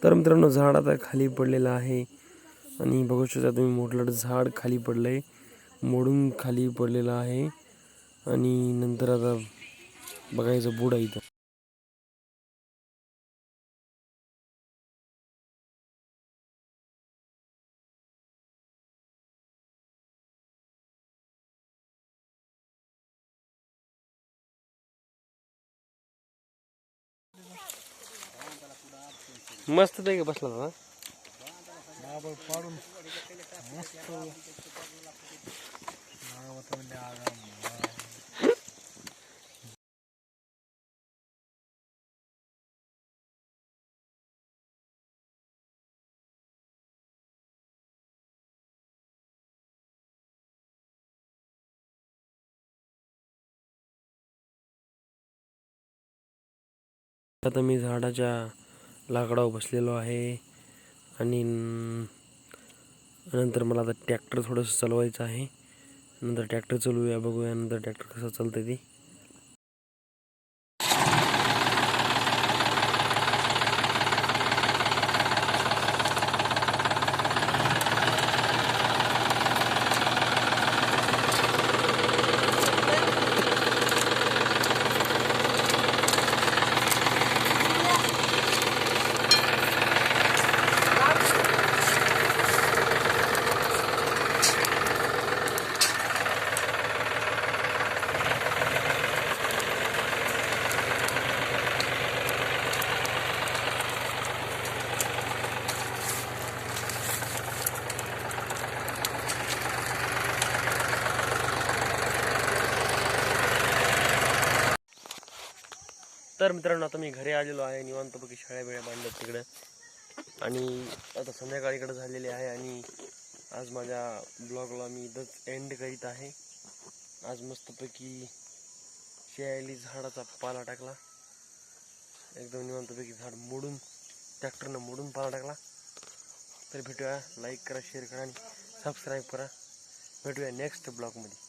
तर मित्रांनो झाड आता खाली पडलेलं आहे आणि बघू शकता तुम्ही मोठं झाड खाली पडलंय, मोडून खाली पडलेलं आहे आणि नंतर आता बघायचं बुड आहे इथं. मस्त आहे का बसला ना पाडून मस्त आता मी झाडाच्या लाकडावर बसलेलो आहे आणि नंतर मला आता ट्रॅक्टर थोडंसं चालवायचं आहे. नंतर ट्रॅक्टर चालवूया, बघूया नंतर ट्रॅक्टर कसं चालतंय ते. तर मित्रांनो आता मी घरी आलेलो आहे, निवांतपैकी शाळा बिळ्या बांधल्यात तिकडं आणि आता संध्याकाळीकडे झालेली आहे आणि आज माझ्या ब्लॉगला मी इथंच एंड करीत आहे. आज मस्तपैकी शेळी झाडाचा पाला टाकला, एकदम निवांतपैकी झाड मोडून ट्रॅक्टरनं मोडून पाला टाकला. तर भेटूया, लाईक करा, शेअर करा आणि सबस्क्राईब करा. भेटूया नेक्स्ट ब्लॉगमध्ये.